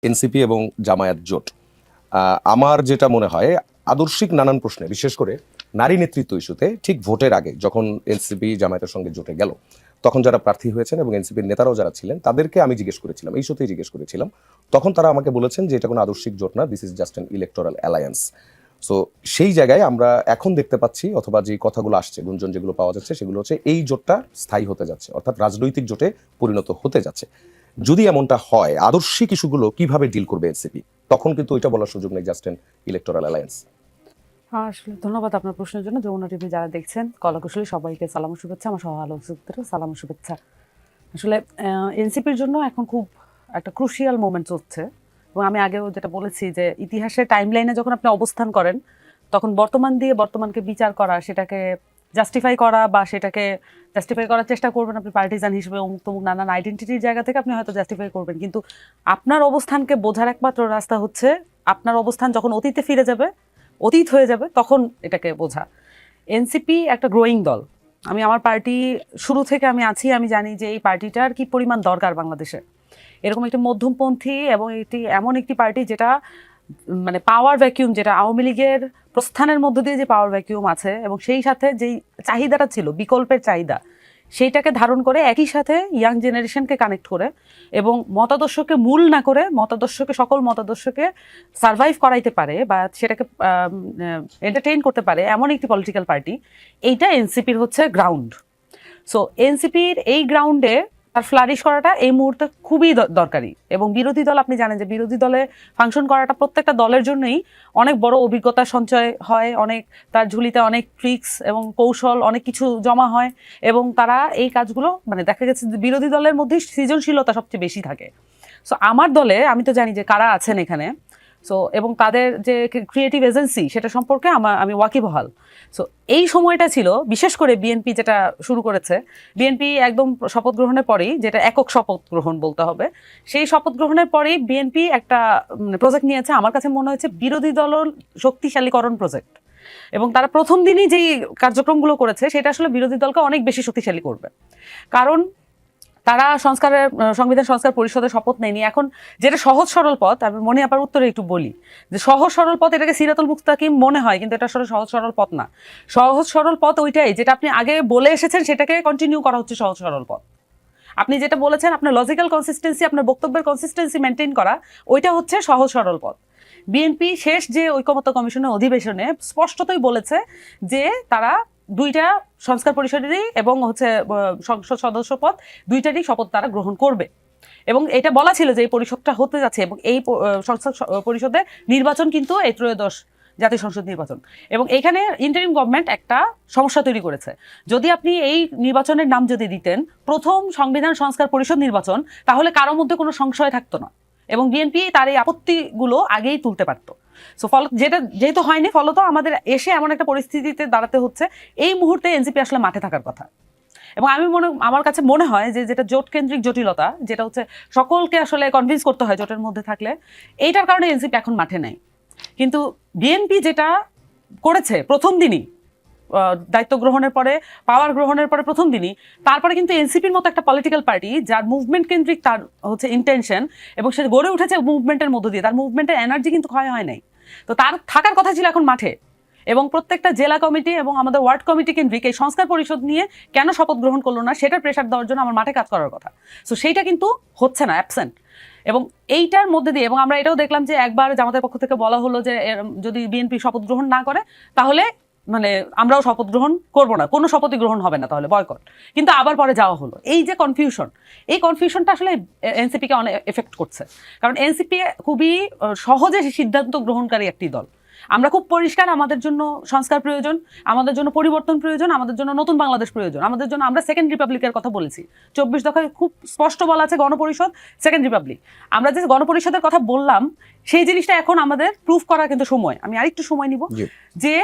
NCP এবং জামায়াত জোট আমার যেটা মনে হয় আদর্শিক নানান প্রশ্নে বিশেষ করে নারী নেতৃত্ব ইস্যুতে ঠিক ভোটের আগে যখন এনসিপি জামায়াতের সঙ্গে জোটে গেল তখন যারা প্রার্থী হয়েছেন এবং এনসিপির নেতারাও যারা ছিলেন তাদেরকে আমি জিজ্ঞেস করেছিলাম এই ইস্যুতেই জিজ্ঞেস করেছিলাম তখন তারা আমাকে বলেছেন যে এটা কোনো আদর্শিক জোট না, this is just an electoral alliance. So সেই জায়গায় আমরা এখন দেখতে পাচ্ছি অথবা যে কথাগুলো আসছে গুঞ্জন যেগুলো পাওয়া যাচ্ছে সেগুলো হচ্ছে এই জোটটা স্থায়ী হতে যাচ্ছে, অর্থাৎ রাজনৈতিক জোটে পরিণত হতে যাচ্ছে। যদি এমনটা হয় আদর্শিক ইস্যুগুলো কিভাবে ডিল করবে এনসিপি, তখন কিন্তু ওইটা বলার সুযোগ নেই জাস্ট এন ইলেকটোরাল অ্যালায়েন্স। হ্যাঁ, আসলে ধন্যবাদ আপনার প্রশ্নের জন্য। যমুনা টিভি যারা দেখছেন কলাকুশলী সবাইকে সালাম ও শুভেচ্ছা, আমার সহ আলোচকদেরও সালাম ও শুভেচ্ছা। আসলে এনসিপির জন্য এখন খুব একটা ক্রুশিয়াল মোমেন্ট হচ্ছে এবং আমি আগেও যেটা বলেছি যে ইতিহাসের টাইমলাইনে যখন আপনি অবস্থান করেন তখন বর্তমান দিয়ে বর্তমানকে বিচার করা, সেটাকে জাস্টিফাই করা বা সেটাকে জাস্টিফাই করার চেষ্টা করবেন আপনি পার্টিজান হিসেবে, অমুক তমুক নানান আইডেন্টিটির জায়গা থেকে আপনি হয়তো জাস্টিফাই করবেন, কিন্তু আপনার অবস্থানকে বোঝার একমাত্র রাস্তা হচ্ছে আপনার অবস্থান যখন অতীতে ফিরে যাবে, অতীত হয়ে যাবে, তখন এটাকে বোঝা। এনসিপি একটা গ্রোয়িং দল। আমি আমার পার্টি শুরু থেকে আমি আছি, আমি জানি যে এই পার্টিটার কি পরিমাণ দরকার বাংলাদেশে। এরকম একটি মধ্যমপন্থী এবং এটি এমন একটি পার্টি যেটা মানে পাওয়ার ভ্যাকিউম, যেটা আওয়ামী লীগের প্রস্থানের মধ্য দিয়ে যে পাওয়ার ভ্যাকিউম আছে এবং সেই সাথে যেই চাহিদাটা ছিল বিকল্পের চাহিদা, সেইটাকে ধারণ করে একই সাথে ইয়াং জেনারেশনকে কানেক্ট করে এবং মতাদর্শকে মূল না করে মতাদর্শকে, সকল মতাদর্শকে সারভাইভ করাইতে পারে বা সেটাকে এন্টারটেইন করতে পারে এমন একটি পলিটিক্যাল পার্টি, এইটা এনসিপির হচ্ছে গ্রাউন্ড। সো এনসিপির এই গ্রাউন্ডে তার ফ্লারিশ করাটা এই মুহূর্তে খুবই দরকারি। এবং বিরোধী দল, আপনি জানেন যে বিরোধী দলে ফাংশন করাটা প্রত্যেকটা দলের জন্যই অনেক বড় অভিজ্ঞতার সঞ্চয় হয়, অনেক তার ঝুলিতে অনেক ট্রিক্স এবং কৌশল অনেক কিছু জমা হয় এবং তারা এই কাজগুলো মানে দেখা গেছে বিরোধী দলের মধ্যে সৃজনশীলতা সবচেয়ে বেশি থাকে। সো আমার দলে আমি তো জানি যে কারা আছেন এখানে, সো এবং তাদের যে ক্রিয়েটিভ এজেন্সি সেটা সম্পর্কে আমি ওয়াকিবহাল। সো এই সময়টা ছিল বিশেষ করে বিএনপি যেটা শুরু করেছে, বিএনপি একদম শপথ গ্রহণের পরেই, যেটা একক শপথ গ্রহণ বলতে হবে, সেই শপথ গ্রহণের পরেই বিএনপি একটা প্রজেক্ট নিয়েছে, আমার কাছে মনে হয়েছে বিরোধী দল শক্তিশালীকরণ প্রজেক্ট। এবং তারা প্রথম দিনই যেই কার্যক্রমগুলো করেছে সেটা আসলে বিরোধী দলকে অনেক বেশি শক্তিশালী করবে, কারণ তারা সংবিধান সংস্কার পরিষদের শপথ নেয়নি। এখন যেটা সহজ সরল পথ, আমি মনে আপার উত্তরে একটু বলি যে সহজ সরল পথ এটাকে সিরাতুল মুস্তাকিম মনে হয়, কিন্তু এটা আসলে সহজ সরল পথ না। সহজ সরল পথ ওইটাই যেটা আপনি আগে বলে এসেছেন সেটাকে কন্টিনিউ করা হচ্ছে সহজ সরল পথ। আপনি যেটা বলেছেন আপনার লজিক্যাল কনসিস্টেন্সি, আপনার বক্তব্যের কনসিস্টেন্সি মেনটেন করা, ওইটা হচ্ছে সহজ সরল পথ। বিএনপি শেষ যে ঐকমত্য কমিশনের অধিবেশনে স্পষ্টতই বলেছে যে তারা দুইটা সংস্কার পরিষদেরই এবং হচ্ছে সংসদ সদস্য পদ দুইটারই শপথ তারা গ্রহণ করবে। এবং এটা বলা ছিল যে এই পরিষদটা হতে যাচ্ছে এবং এই সংসদ পরিষদের নির্বাচন কিন্তু এই ত্রয়োদশ জাতীয় সংসদ নির্বাচন। এবং এখানে ইন্টারিম গভর্নমেন্ট একটা সমস্যা তৈরি করেছে। যদি আপনি এই নির্বাচনের নাম যদি দিতেন প্রথম সংবিধান সংস্কার পরিষদ নির্বাচন, তাহলে কারোর মধ্যে কোনো সংশয় থাকতো না এবং বিএনপি তার এই আপত্তিগুলো আগেই তুলতে পারতো। সো যেহেতু হয়নি, ফলত আমাদের এসে এমন একটা পরিস্থিতিতে দাঁড়াতে হচ্ছে। এই মুহূর্তে এনসিপি আসলে মাঠে থাকার কথা। এবং আমার কাছে মনে হয় যে যেটা জোট কেন্দ্রিক জটিলতা, যেটা হচ্ছে সকলকে আসলে কনভিন্স করতে হয় জোটের মধ্যে থাকলে, এইটার কারণে এনসিপি এখন মাঠে নেই। কিন্তু বিএনপি যেটা করেছে প্রথম দিনই, দায়িত্ব গ্রহণের পরে, পাওয়ার গ্রহণের পরে প্রথম দিনই, তারপরে কিন্তু এনসিপির মতো একটা পলিটিক্যাল পার্টি যার মুভমেন্ট কেন্দ্রিক তার হচ্ছে ইন্টেনশন এবং সে গড়ে উঠেছে মুভমেন্টের মধ্য দিয়ে, তার মুভমেন্টের এনার্জি কিন্তু ক্ষয় হয় নাই। তো তার থাকার কথা ছিল এখন মাঠে। এবং প্রত্যেকটা জেলা কমিটি এবং আমাদের ওয়ার্ড কমিটি কেন্দ্রিক এই সংস্কার পরিষদ নিয়ে কেন শপথ গ্রহণ করলো না সেটার প্রেশার দেওয়ার জন্য আমার মাঠে কাজ করার কথা। সো সেইটা কিন্তু হচ্ছে না, অ্যাবসেন্ট। এবং এইটার মধ্যে দিয়ে, এবং আমরা এটাও দেখলাম যে একবার জামাতের পক্ষ থেকে বলা হলো যে যদি বিএনপি শপথ গ্রহণ না করে তাহলে মানে আমরাও শপথ গ্রহণ করবো না, কোনো শপথই গ্রহণ হবে না, তাহলে বয়কট। কিন্তু আবার পরে যাওয়া হলো। এই যে কনফিউশন, এই কনফিউশনটা আসলে এনসিপিকে অনেক এফেক্ট করছে, কারণ এনসিপি খুবই সহজে সিদ্ধান্ত গ্রহণকারী একটি দল। আমরা খুব পরিষ্কার, আমাদের জন্য সংস্কার প্রয়োজন, আমাদের জন্য পরিবর্তন প্রয়োজন, আমাদের জন্য নতুন বাংলাদেশ প্রয়োজন, আমাদের জন্য আমরা সেকেন্ড রিপাবলিকের কথা বলেছি। 24 দফায় খুব স্পষ্ট বলা আছে গণপরিষদ, সেকেন্ড রিপাবলিক। আমরা যে গণপরিষদের কথা বললাম সেই জিনিসটা এখন আমাদের প্রুফ করার কিন্তু সময়। আমি আরেকটু সময় নিব যে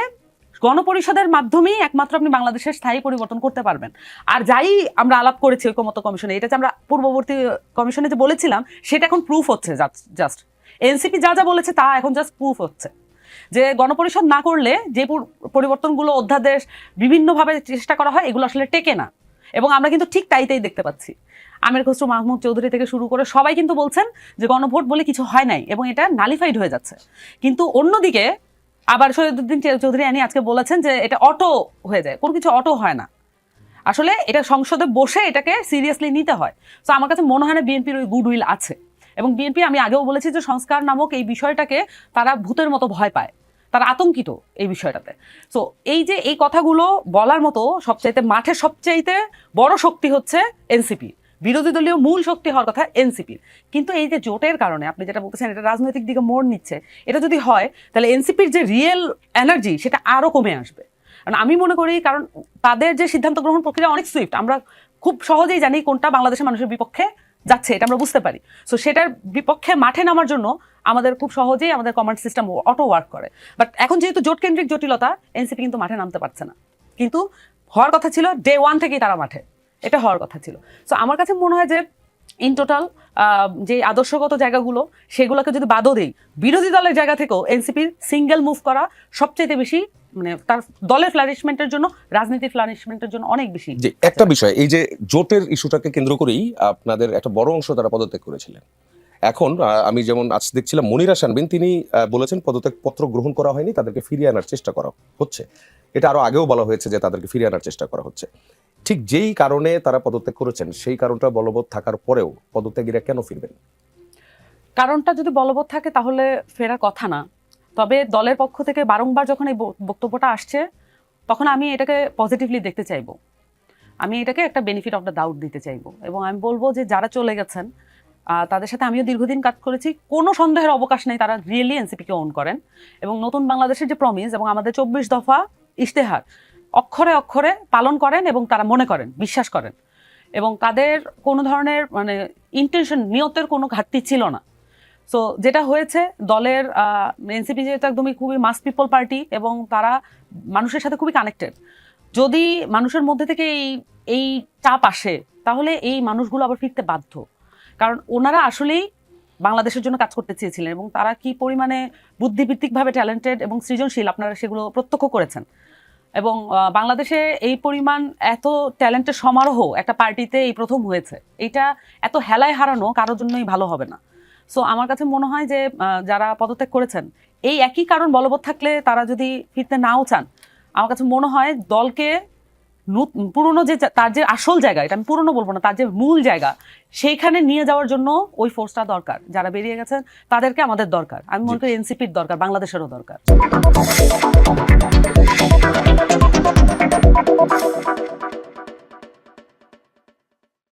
গণপরিষদের মাধ্যমেই একমাত্র আপনি বাংলাদেশের স্থায়ী পরিবর্তন করতে পারবেন। আর যাই আমরা আলাপ করেছি ঐকমত্য কমিশনে, এটা যে আমরা পূর্ববর্তী কমিশনে যে বলেছিলাম সেটা এখন প্রুফ হচ্ছে। জাস্ট এনসিপি যা যা বলেছে তা এখন জাস্ট প্রুফ হচ্ছে যে গণপরিষদ না করলে যে পরিবর্তনগুলো অধ্যাদেশ বিভিন্নভাবে চেষ্টা করা হয় এগুলো আসলে টেকে না। এবং আমরা কিন্তু ঠিক তাইতেই দেখতে পাচ্ছি। আমির খসরু মাহমুদ চৌধুরী থেকে শুরু করে সবাই কিন্তু বলছেন যে গণভোট বলে কিছু হয় নাই এবং এটা নালিফাইড হয়ে যাচ্ছে। কিন্তু অন্যদিকে আবার শহীদুদ্দিন চৌধুরী আনি আজকে বলেছেন যে এটা অটো হয়ে যায়, কোনো কিছু অটো হয় না, আসলে এটা সংসদে বসে এটাকে সিরিয়াসলি নিতে হয়। তো আমার কাছে মনে হয় না বিএনপির ওই গুডউইল আছে, এবং বিএনপি আমি আগেও বলেছি যে সংস্কার নামক এই বিষয়টাকে তারা ভূতের মতো ভয় পায়, তারা আতঙ্কিত এই বিষয়টাতে। তো এই যে এই কথাগুলো বলার মতো সবচাইতে মাঠে সবচাইতে বড় শক্তি হচ্ছে এনসিপি, বিরোধী দলীয় মূল শক্তি হওয়ার কথা এনসিপির। কিন্তু এই যে জোটের কারণে আপনি যেটা বলতেছেন এটা রাজনৈতিক দিকে মোড় নিচ্ছে, এটা যদি হয় তাহলে এনসিপির যে রিয়েল এনার্জি সেটা আরও কমে আসবে। কারণ আমি মনে করি, কারণ তাদের যে সিদ্ধান্ত গ্রহণ প্রক্রিয়া অনেক সুইফট, আমরা খুব সহজেই জানি কোনটা বাংলাদেশের মানুষের বিপক্ষে যাচ্ছে, এটা আমরা বুঝতে পারি। সো সেটার বিপক্ষে মাঠে নামার জন্য আমাদের খুব সহজেই আমাদের কমান্ড সিস্টেম অটো ওয়ার্ক করে। বাট এখন যেহেতু জোট কেন্দ্রিক জটিলতা, এনসিপি কিন্তু মাঠে নামতে পারছে না, কিন্তু হওয়ার কথা ছিল ডে ওয়ান থেকেই তারা মাঠে, এটা হওয়ার কথা ছিল। সো আমার কাছে মনে হয় যে ইন টোটাল যে আদর্শগত জায়গাগুলো সেগুলোকে যদি বাদও দেই, বিরোধী দলের জায়গা থেকেও এনসিপির সিঙ্গেল মুভ করা সবচেয়ে বেশি, মানে তার দলের ফ্লারিশমেন্টের জন্য, রাজনীতির ফ্লারিশমেন্টের জন্য অনেক বেশি। যে একটা বিষয়, এই যে জোটের ইস্যুটাকে কেন্দ্র করেই আপনাদের একটা বড় অংশ তারা পদত্যাগ করেছিলেন। এখন আমি যেমন আজ দেখছিলাম মনিরা শানবিন, তিনি বলেছেন পদত্যাগপত্র গ্রহণ করা হয়নি, তাদেরকে ফিরিয়ে আনার চেষ্টা করা হচ্ছে। এটা আরো আগেও বলা হয়েছে যে তাদেরকে ফিরিয়ে আনার চেষ্টা করা হচ্ছে। ঠিক যেই কারণে তারা পদত্যাগ করেছেন সেই কারণটা বলবৎ থাকার পরেও পদত্যাগীরা কেন ফিরবেন? কারণটা যদি বলবৎ থাকে তাহলে ফেরার কথা না। তবে দলের পক্ষ থেকে বারংবার যখন এই বক্তব্যটা আসছে তখন আমি এটাকে পজিটিভলি দেখতে চাইবো, আমি এটাকে একটা বেনিফিট অফ দ্য ডাউট দিতে চাইবো, এবং আমি বলবো যে যারা চলে গেছেন তাদের সাথে আমিও দীর্ঘদিন কাজ করেছি, কোনো সন্দেহের অবকাশ নেই তারা রিয়েলি এনসিপিকে ওন করেন, এবং নতুন বাংলাদেশের যে প্রমিস এবং আমাদের 24 দফা ইশতেহার অক্ষরে অক্ষরে পালন করেন এবং তারা মনে করেন, বিশ্বাস করেন, এবং তাদের কোনো ধরনের মানে ইন্টেনশন, নিয়তের কোনো ঘাটতি ছিল না। সো যেটা হয়েছে, দলের এনসিপি যেহেতু একদমই খুবই মাস পিপল পার্টি এবং তারা মানুষের সাথে খুবই কানেক্টেড, যদি মানুষের মধ্যে থেকে এই চাপ আসে তাহলে এই মানুষগুলো আবার ফিরতে বাধ্য। কারণ ওনারা আসলেই বাংলাদেশের জন্য কাজ করতে চেয়েছিলেন এবং তারা কি পরিমাণে বুদ্ধিভিত্তিকভাবে ট্যালেন্টেড এবং সৃজনশীল আপনারা সেগুলো প্রত্যক্ষ করেছেন। এবং বাংলাদেশে এই পরিমাণ এত ট্যালেন্টের সমারোহ একটা পার্টিতে এই প্রথম হয়েছে, এটা এত হেলায় হারানো কারোর জন্যই ভালো হবে না। সো আমার কাছে মনে হয় যে যারা পদত্যাগ করেছেন এই একই কারণ বলবৎ থাকলে তারা যদি ফিরতে নাও চান, আমার কাছে মনে হয় দলকে পুরনো যে তার যে আসল জায়গা, এটা আমি পুরনো বলবো না, তার যে মূল জায়গা সেইখানে নিয়ে যাওয়ার জন্য ওই ফোর্সটা দরকার। যারা বেরিয়ে গেছেন তাদেরকে আমাদের দরকার, আমি মনে করি এনসিপির দরকার, বাংলাদেশেরও দরকার।